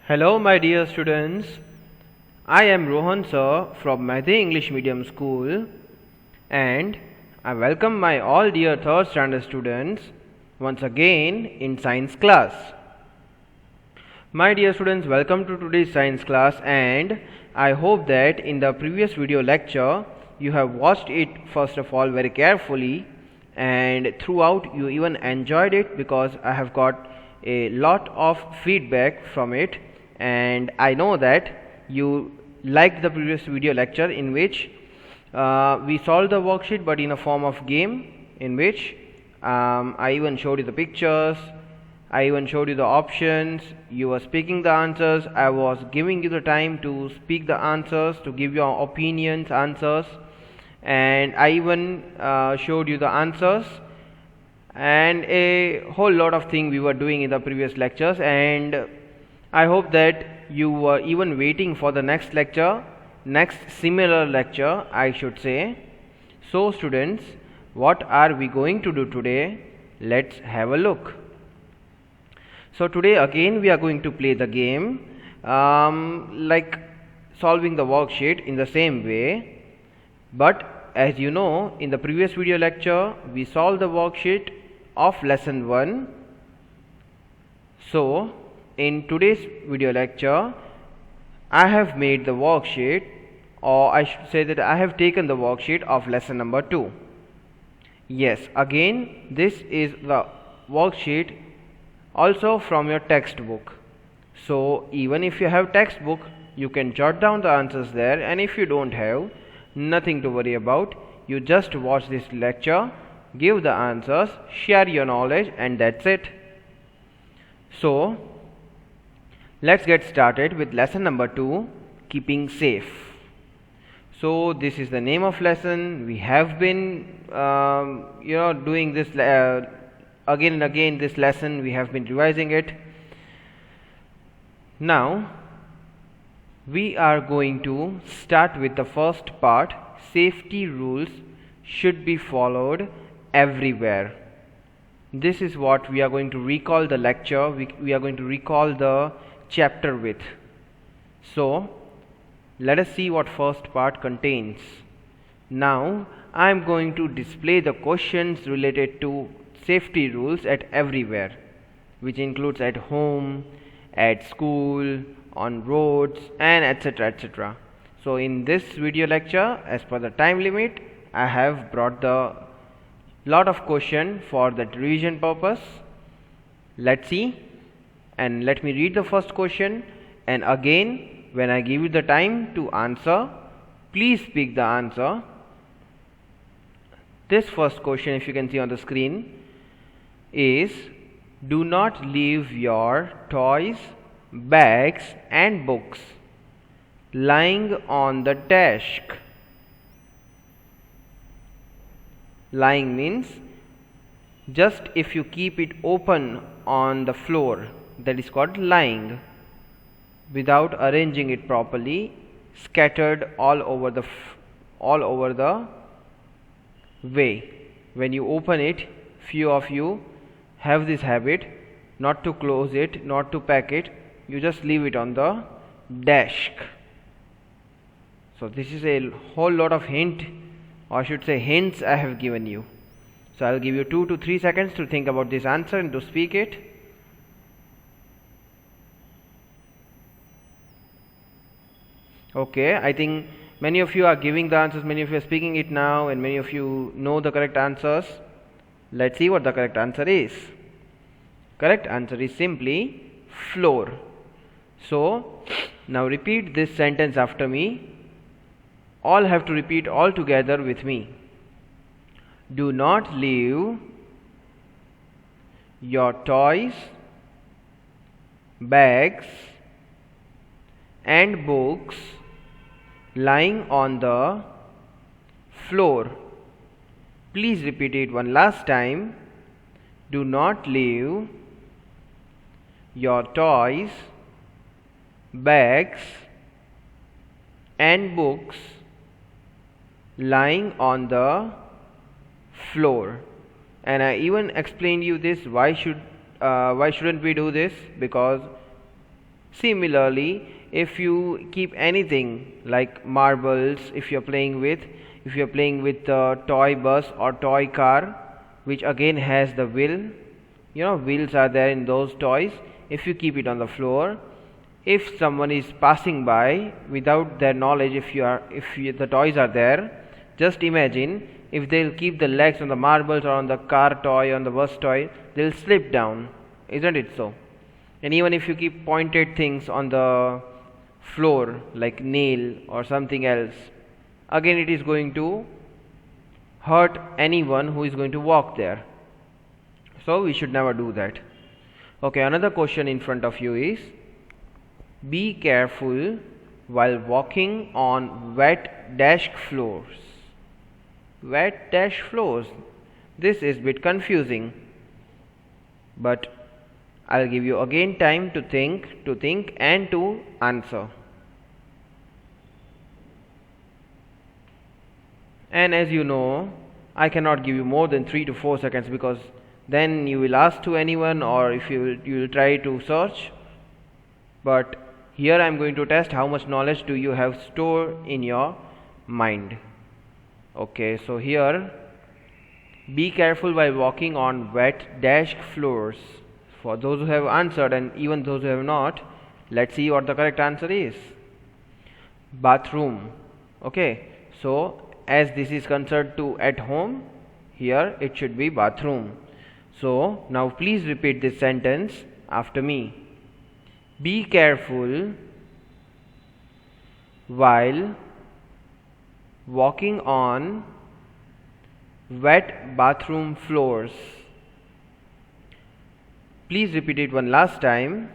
Hello my dear students, I am Rohan sir from Mahdi English Medium School and I welcome my all dear 3rd standard students once again in science class. My dear students, welcome to today's science class, and I hope that in the previous video lecture you have watched it first of all very carefully, and throughout you even enjoyed it because I have got a lot of feedback from it, and I know that you liked the previous video lecture in which we solved the worksheet but in a form of game, in which I even showed you the pictures, I even showed you the options, you were speaking the answers, I was giving you the time to speak the answers, to give your opinions, answers, and I even showed you the answers, and a whole lot of things we were doing in the previous lectures, and I hope that you were even waiting for the next lecture, next similar lecture I should say. So students, what are we going to do today? Let's have a look. So today again we are going to play the game like solving the worksheet in the same way, but as you know, in the previous video lecture we solved the worksheet of lesson 1. So in today's video lecture I have made the worksheet, or I should say that I have taken the worksheet of lesson number 2. Yes, again this is the worksheet also from your textbook. So even if you have textbook, you can jot down the answers there, and if you don't have, nothing to worry about. You just watch this lecture, give the answers, share your knowledge, and that's it. So let's get started with lesson number 2, keeping safe. So this is the name of lesson. We have been doing this again and again. This lesson we have been revising it. Now we are going to start with the first part. Safety rules should be followed everywhere. This is what we are going to recall the lecture, we are going to recall the chapter with. So let us see what first part contains. Now I am going to display the questions related to safety rules at everywhere, which includes at home, at school, on roads, and etc. etc. So in this video lecture, as per the time limit, I have brought the lot of question for the revision purpose. Let's see, and let me read the first question, and again when I give you the time to answer, please speak the answer. This first question, if you can see on the screen, is do not leave your toys, bags and books lying on the desk. Lying means just if you keep it open on the floor, that is called lying, without arranging it properly, scattered all over the way. When you open it, few of you have this habit not to close it, not to pack it, you just leave it on the desk. So this is a whole lot of hint, or I should say hints I have given you. So I will give you 2 to 3 seconds to think about this answer and to speak it. Okay, I think many of you are giving the answers, many of you are speaking it now, and many of you know the correct answers. Let's see what the correct answer is. Correct answer is simply floor. So now repeat this sentence after me. All have to repeat all together with me. Do not leave your toys, bags and books lying on the floor. Please repeat it one last time. Do not leave your toys, bags and books lying on the floor. And I even explained you this, why shouldn't we do this? Because Similarly, if you keep anything like marbles, if you're playing with a toy bus or toy car, which again has the wheel, wheels are there in those toys. If you keep it on the floor, if someone is passing by without their knowledge, the toys are there, just imagine if they'll keep the legs on the marbles or on the car toy, on the bus toy, they'll slip down, isn't it so? And even if you keep pointed things on the floor like nail or something else, again it is going to hurt anyone who is going to walk there. So we should never do that. Okay, another question in front of you is, be careful while walking on wet desk floors. Wet desk floors. This is a bit confusing, but I'll give you again time to think and to answer. And as you know, I cannot give you more than 3 to 4 seconds, because then you will ask to anyone, or if you will try to search. But here I am going to test how much knowledge do you have stored in your mind. Okay, so here, be careful while walking on wet desk floors. For those who have answered and even those who have not, let's see what the correct answer is. Bathroom. Okay, so as this is concerned to at home, here it should be bathroom. So now please repeat this sentence after me. Be careful while walking on wet bathroom floors. Please repeat it one last time.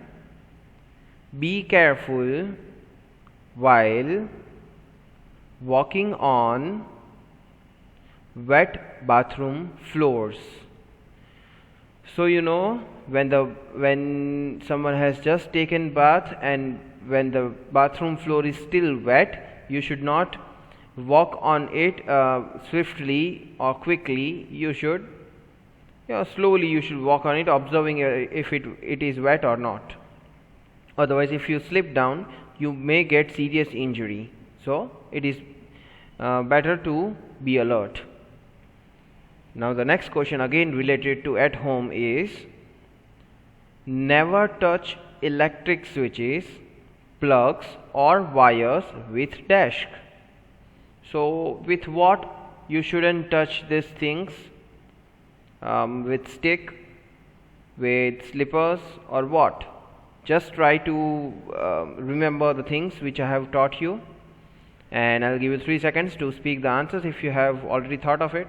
Be careful while walking on wet bathroom floors. So when someone has just taken bath and when the bathroom floor is still wet, you should not walk on it swiftly or quickly. You should slowly you should walk on it, observing if it is wet or not. Otherwise, if you slip down, you may get serious injury. So it is better to be alert. Now the next question, again related to at home, is never touch electric switches, plugs or wires with desk. So with what you shouldn't touch these things? With stick, with slippers, or what? Just try to remember the things which I have taught you, and I'll give you 3 seconds to speak the answers if you have already thought of it.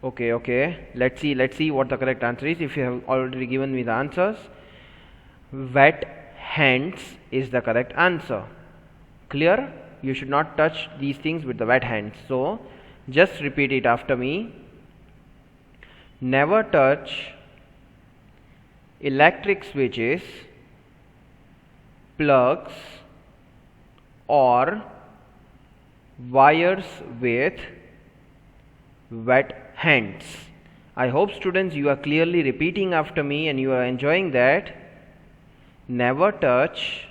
Okay. Let's see what the correct answer is. If you have already given me the answers, wet hands is the correct answer. Clear? You should not touch these things with the wet hands. So just repeat it after me. Never touch electric switches, plugs or wires with wet hands. I hope students you are clearly repeating after me and you are enjoying that. Never touch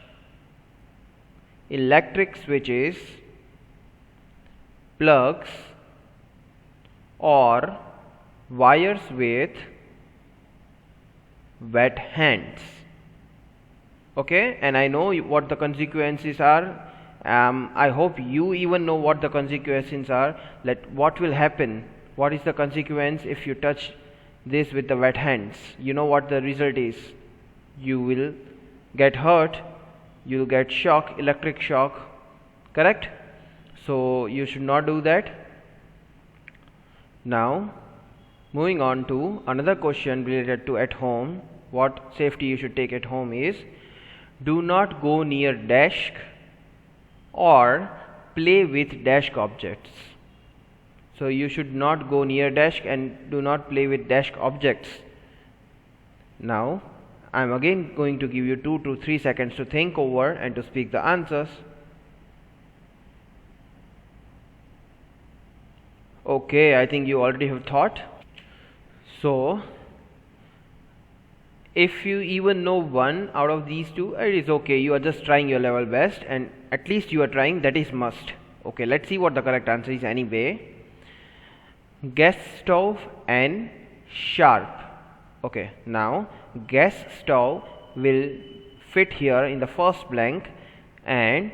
electric switches, plugs or wires with wet hands. Okay, and I know what the consequences are. I hope you even know what the consequences are. What will happen? What is the consequence if you touch this with the wet hands? You know what the result is. You will get hurt. You will get shock, electric shock. Correct? So you should not do that. Now, moving on to another question related to at home. What safety you should take at home is, do not go near desk or play with desk objects. So you should not go near desk and do not play with desk objects. Now I am again going to give you 2 to 3 seconds to think over and to speak the answers. Okay, I think you already have thought. So If you even know one out of these two, it is okay. You are just trying your level best, and at least you are trying. That is must. Okay, let's see what the correct answer is anyway. Gas stove and sharp. Okay, now gas stove will fit here in the first blank, and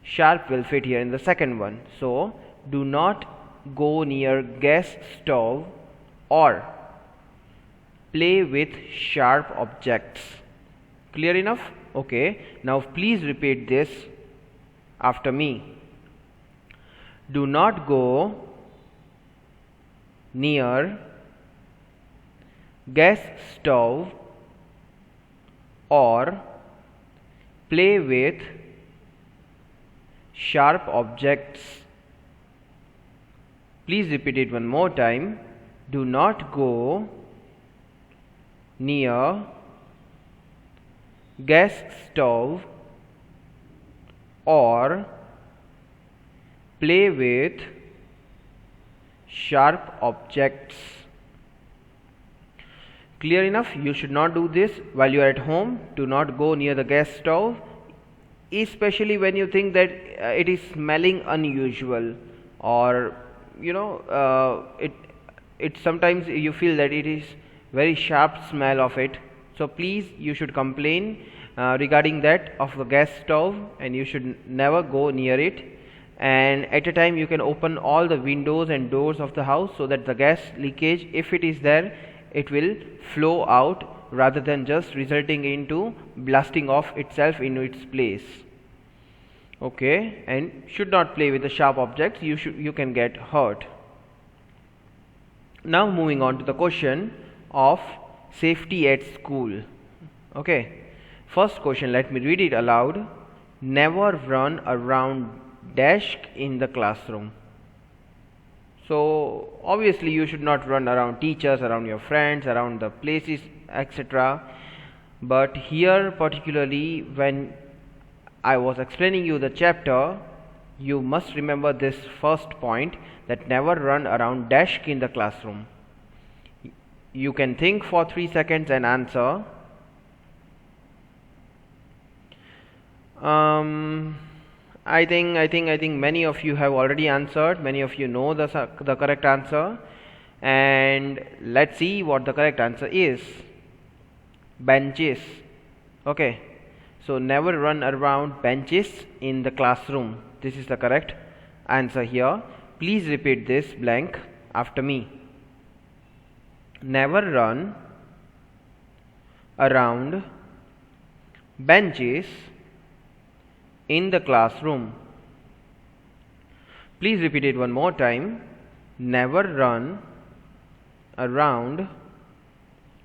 sharp will fit here in the second one. So do not go near gas stove or play with sharp objects. Clear enough? Okay, now please repeat this after me. Do not go near gas stove or play with sharp objects. Please repeat it one more time. Do not go near gas stove or play with sharp objects. Clear enough? You should not do this while you are at home. Do not go near the gas stove, especially when you think that it is smelling unusual, or it sometimes you feel that it is very sharp smell of it. So please, you should complain regarding that of the gas stove, and you should never go near it. And at a time you can open all the windows and doors of the house, so that the gas leakage, if it is there, it will flow out rather than just resulting into blasting off itself in its place. Okay, and should not play with the sharp objects. You can get hurt. Now moving on to the question of safety at school. Okay, first question, let me read it aloud. Never run around desk in the classroom. So obviously you should not run around teachers, around your friends, around the places, etc. But here particularly, when I was explaining you the chapter, you must remember this first point, that never run around desk in the classroom. You can think for 3 seconds and answer. I think many of you have already answered. Many of you know the correct answer, and let's see what the correct answer is. Benches. Okay, so never run around benches in the classroom. This is the correct answer here. Please repeat this blank after me. Never run around benches in the classroom. Please repeat it one more time. Never run around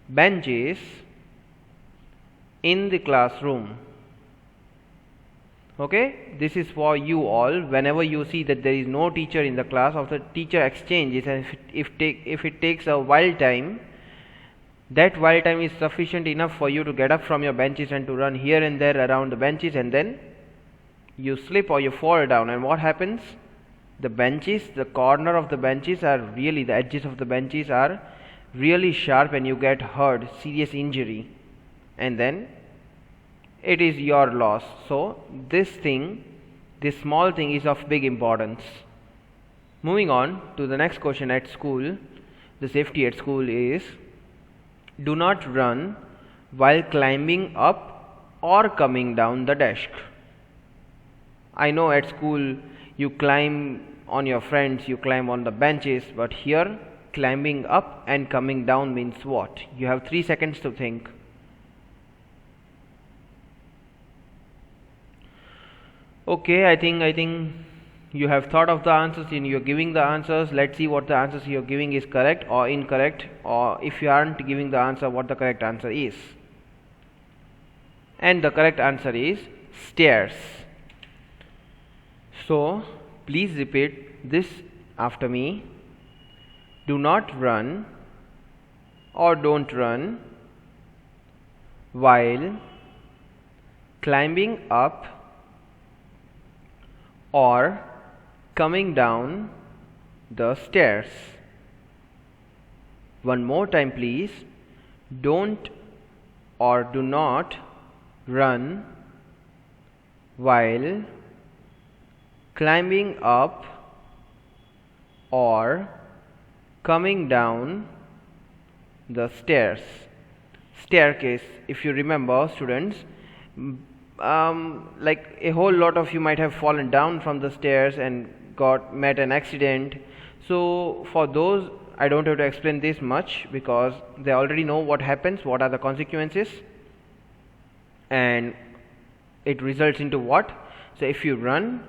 benches in the classroom. Okay, this is for you all. Whenever you see that there is no teacher in the class, of the teacher exchanges, and if it takes a while time, that while time is sufficient enough for you to get up from your benches and to run here and there around the benches, and then you slip or you fall down, and what happens? The benches, the corner of the benches are really, the edges of the benches are really sharp, and you get hurt, serious injury, and then it is your loss. So this small thing is of big importance. Moving on to the next question at school, the safety at school is, do not run while climbing up or coming down the desk. I know at school you climb on your friends, you climb on the benches, but here climbing up and coming down means what? You have 3 seconds to think. Okay, I think you have thought of the answers and you're giving the answers. Let's see what the answers you're giving is correct or incorrect, or if you aren't giving the answer, what the correct answer is. And the correct answer is stairs. So please repeat this after me. Do not run or don't run while climbing up or coming down the stairs. One more time please. Don't or do not run while climbing up or coming down the staircase. If you remember, students, like a whole lot of you might have fallen down from the stairs and met an accident. So for those, I don't have to explain this much because they already know what happens, what are the consequences, and it results into what. So if you run,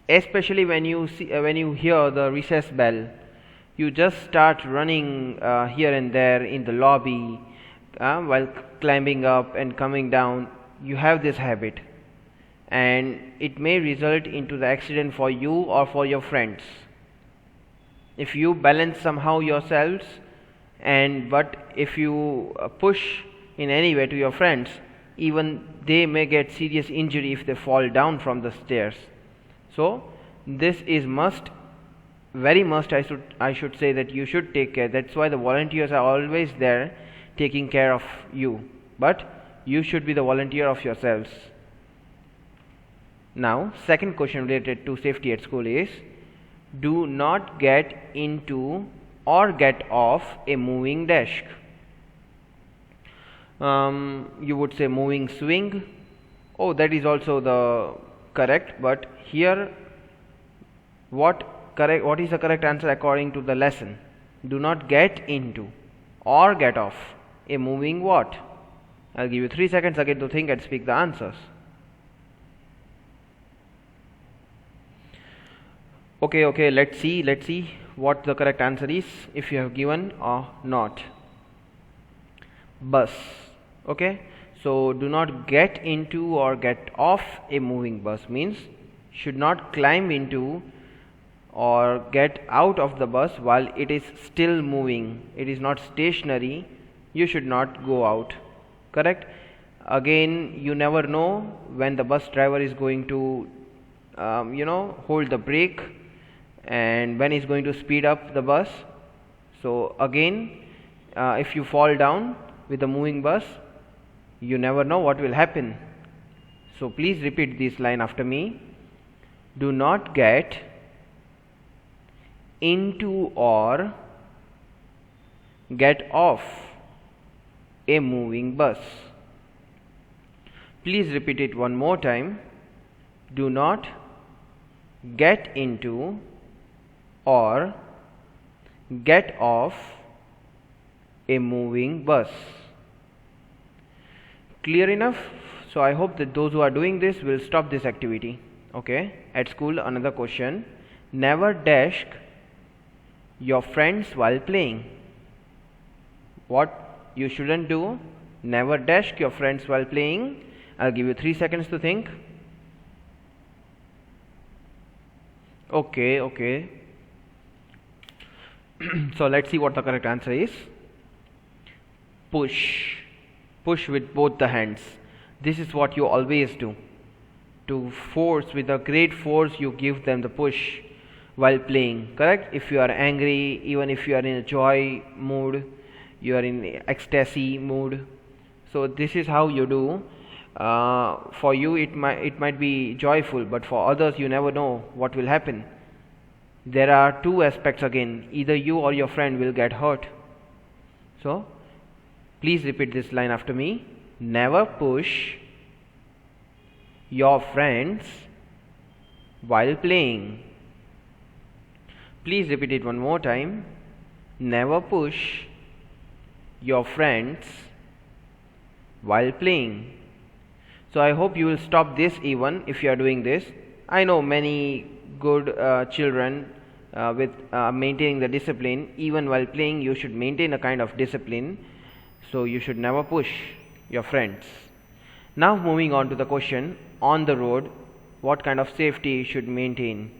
especially when you hear the recess bell, you just start running here and there in the lobby while climbing up and coming down. You have this habit, and it may result into the accident for you or for your friends. If you balance somehow yourselves, but if you push in any way to your friends, even they may get serious injury if they fall down from the stairs. So this is very must, I should say, that you should take care. That's why the volunteers are always there taking care of you, but you should be the volunteer of yourselves. Now, second question related to safety at school is, do not get into or get off a moving desk. You would say moving swing. Oh, that is also the correct, but here what is the correct answer according to the lesson? Do not get into or get off a moving what? I'll give you 3 seconds again to think and speak the answers. Okay, let's see what the correct answer is, if you have given or not. Bus. Okay, so do not get into or get off a moving bus means should not climb into or get out of the bus while it is still moving. It is not stationary. You should not go out. Correct? Again, you never know when the bus driver is going to hold the brake and when he's going to speed up the bus. So again, if you fall down with a moving bus, you never know what will happen. So please repeat this line after me. Do not get into or get off a moving bus. Please repeat it one more time. Do not get into or get off a moving bus. Clear enough? So I hope that those who are doing this will stop this activity. Okay, at school, another question. Never dash your friends while playing. What you shouldn't do? Never dash your friends while playing. I'll give you 3 seconds to think. Okay. So let's see what the correct answer is. Push with both the hands. This is what you always do. To force, with a great force, you give them the push while playing. Correct? If you are angry, even if you are in a joy mood, you are in ecstasy mood. So this is how you do. For you it might be joyful, but for others you never know what will happen. There are two aspects again. Either you or your friend will get hurt. So please repeat this line after me. Never push your friends while playing. Please repeat it one more time. Never push your friends while playing. So I hope you will stop this even if you are doing this. I know many good children with maintaining the discipline. Even while playing, you should maintain a kind of discipline. So you should never push your friends. Now moving on to the question, on the road, what kind of safety you should maintain?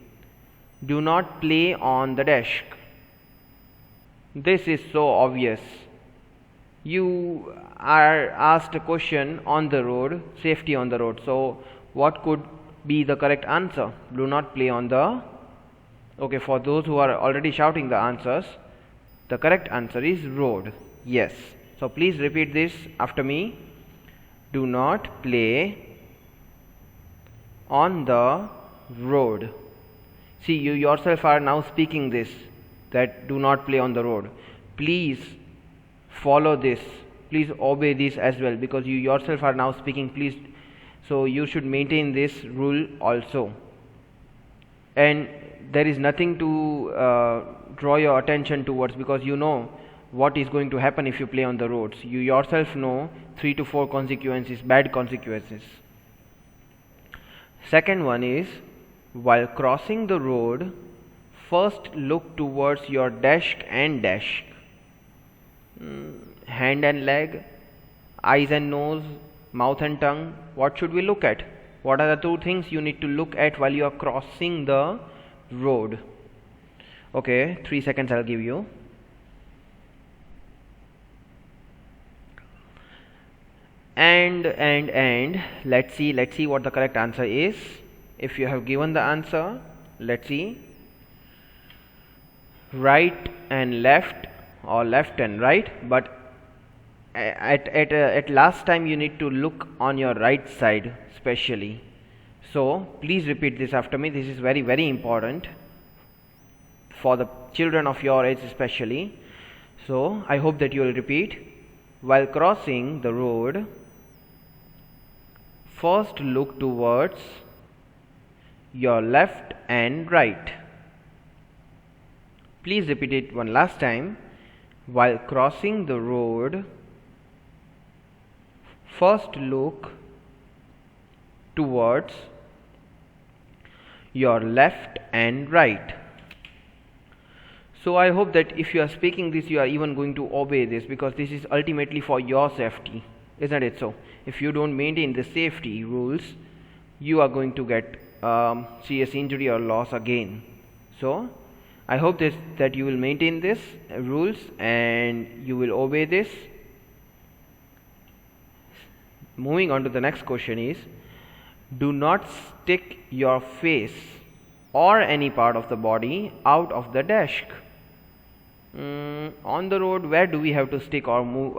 Do not play on the desk. This is so obvious. You are asked a question on the road, safety on the road. So what could be the correct answer? Do not play on the... Okay, for those who are already shouting the answers, the correct answer is road. Yes. So please repeat this after me. Do not play on the road. See, you yourself are now speaking this, that do not play on the road. Please follow this. Please obey this as well, because you yourself are now speaking. Please, so you should maintain this rule also. And there is nothing to draw your attention towards, because you know what is going to happen if you play on the roads. You yourself know 3 to 4 consequences, bad consequences. Second one is, while crossing the road, first look towards your desk and desk. Hand and leg, eyes and nose, mouth and tongue. What should we look at? What are the 2 things you need to look at while you are crossing the road? Okay, 3 seconds I'll give you. And let's see what the correct answer is. If you have given the answer, let's see. Right and left, or left and right, but at last time you need to look on your right side specially. So please repeat this after me. This is very, very important for the children of your age especially. So I hope that you will repeat. While crossing the road, first look towards your left and right. Please repeat it one last time. While crossing the road, first look towards your left and right. So I hope that if you are speaking this, you are even going to obey this, because this is ultimately for your safety, isn't it so? If you don't maintain the safety rules, you are going to get serious injury or loss again. So I hope that you will maintain this rules and you will obey this. Moving on to the next question is, do not stick your face or any part of the body out of the desk. On the road, where do we have to stick or move,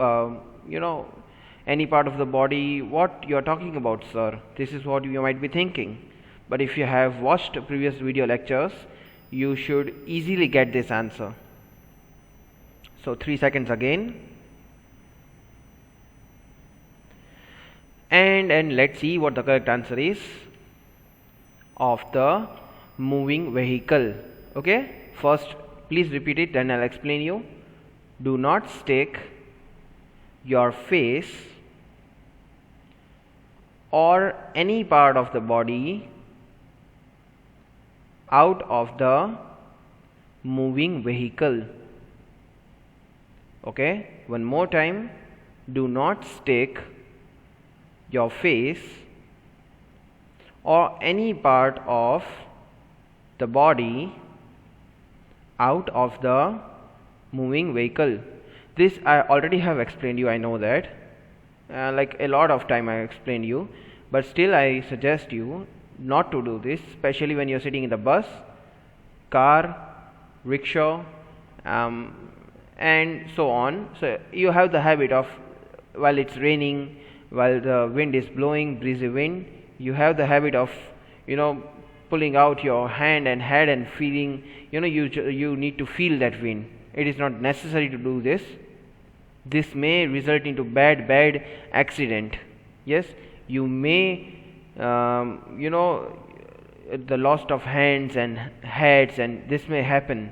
any part of the body? What you are talking about, sir? This is what you might be thinking. But if you have watched previous video lectures, you should easily get this answer. So 3 seconds again. And let's see what the correct answer is of the moving vehicle. Okay, first please repeat it, then I'll explain you. Do not stick your face or any part of the body out of the moving vehicle. Okay, one more time. Do not stick your face or any part of the body out of the moving vehicle. This I already have explained you, I know that, like a lot of time I explained you, but still I suggest you not to do this, especially when you're sitting in the bus, car, rickshaw, and so on. So you have the habit of, while it's raining, while the wind is blowing, breezy wind, you have the habit of pulling out your hand and head and feeling, you need to feel that wind. It is not necessary to do this. This may result into bad accident. Yes, you may the loss of hands and heads, and this may happen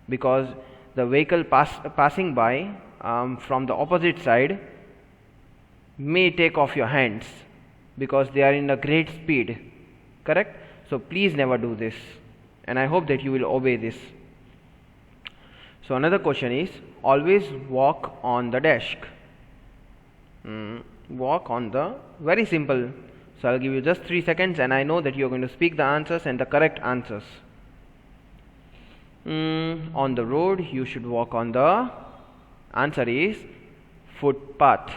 because the vehicle passing by from the opposite side may take off your hands because they are in a great speed. Correct? So please never do this, and I hope that you will obey this. So another question is, always walk on the desk. Walk on the, very simple. So I'll give you just 3 seconds, and I know that you're going to speak the answers and the correct answers. On the road, you should walk on the, answer is footpath.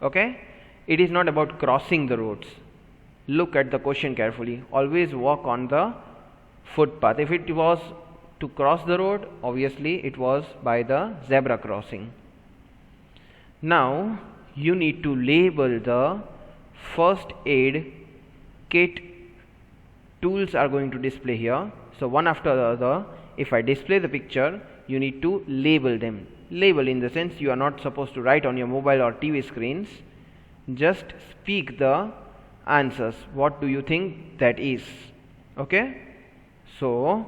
Okay, it is not about crossing the roads. Look at the question carefully. Always walk on the footpath. If it was to cross the road, obviously it was by the zebra crossing. Now you need to label the first aid kit. Tools are going to display here. So one after the other, if I display the picture, you need to label them. Label in the sense you are not supposed to write on your mobile or TV screens. Just speak the answers. What do you think that is? Okay. So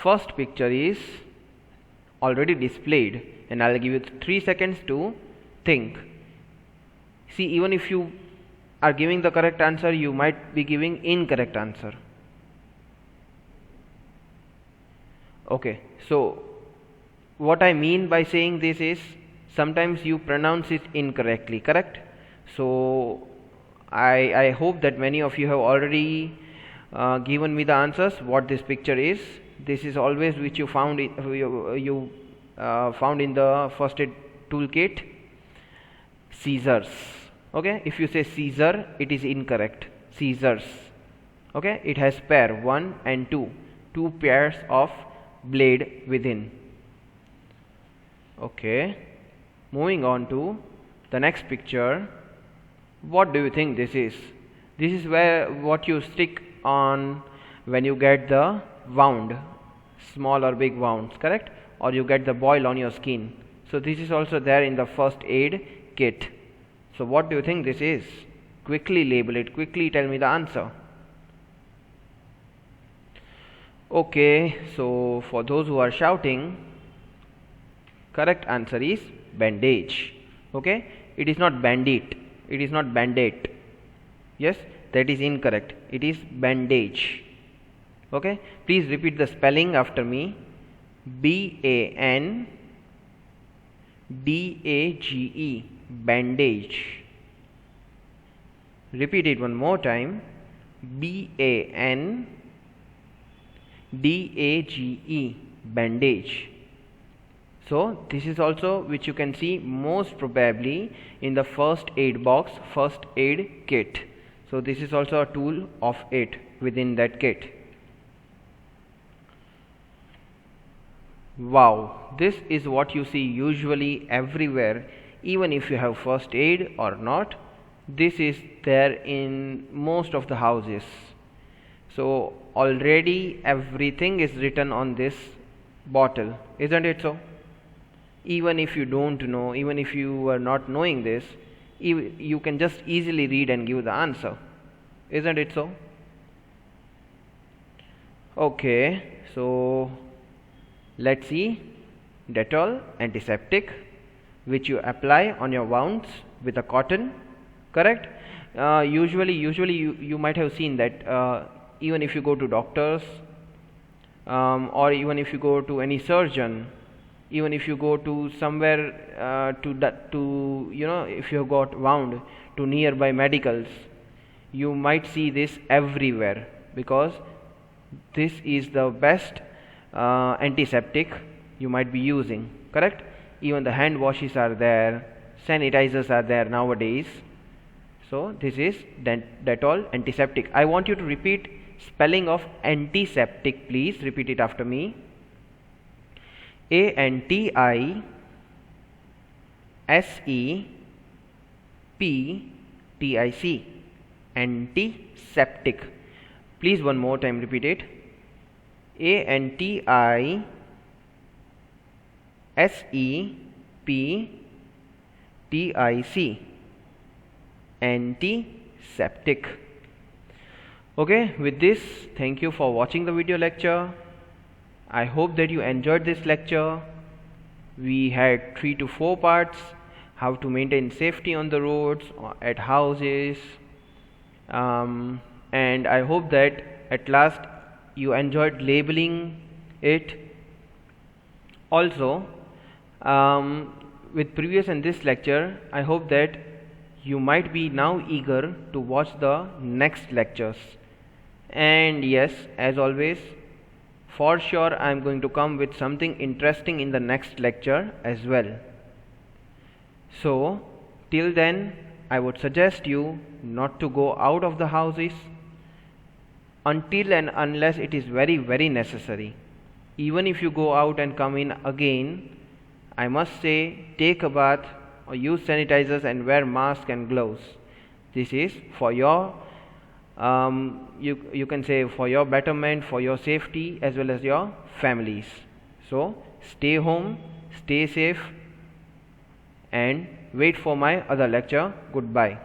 first picture is already displayed, and I'll give you 3 seconds to think. See, even if you are giving the correct answer, you might be giving incorrect answer. Okay, so what I mean by saying this is sometimes you pronounce it incorrectly, correct? So I hope that many of you have already given me the answers what this picture is. This is always which you found found in the first aid toolkit. Scissors. Okay, if you say scissor, it is incorrect. Scissors. Okay, it has pair 1 and 2 pairs of blade within. Okay, moving on to the next picture. What do you think this is? This is where what you stick on when you get the wound, small or big wounds, correct? Or you get the boil on your skin. So this is also there in the first aid kit. So what do you think this is? Quickly label it. Quickly tell me the answer. Okay, so for those who are shouting, correct answer is bandage. Okay, it is not bandit. It is not band-aid. Yes, that is incorrect. It is bandage. Okay, please repeat the spelling after me. BANDAGE, bandage. Repeat it one more time. BANDAGE, bandage. So this is also which you can see most probably in the first aid box, first aid kit. So this is also a tool of it within that kit. Wow, this is what you see usually everywhere, even if you have first aid or not. This is there in most of the houses. So already everything is written on this bottle, isn't it so? Even if you don't know, even if you are not knowing this, you can just easily read and give the answer, isn't it so? Okay, so let's see. Dettol antiseptic, which you apply on your wounds with a cotton, correct? Usually you might have seen that even if you go to doctors or even if you go to any surgeon, even if you go to somewhere to you know, if you have got wound to nearby medicals, you might see this everywhere, because this is the best antiseptic you might be using, correct? Even the hand washes are there, sanitizers are there nowadays. So this is Dettol antiseptic. I want you to repeat spelling of antiseptic, please repeat it after me. ANTISEPTIC, antiseptic. Please one more time repeat it. ANTISEPTIC, antiseptic. Okay, with this, thank you for watching the video lecture. I hope that you enjoyed this lecture. We had 3 to 4 parts: how to maintain safety on the roads, at houses, and I hope that at last you enjoyed labeling it. Also, with previous and this lecture, I hope that you might be now eager to watch the next lectures. And yes, as always, for sure I am going to come with something interesting in the next lecture as well. So till then, I would suggest you not to go out of the houses until and unless it is very necessary. Even if you go out and come in again, I must say, take a bath or use sanitizers and wear mask and gloves. This is for your you can say for your betterment, for your safety as well as your families. So stay home, stay safe, and wait for my other lecture. Goodbye.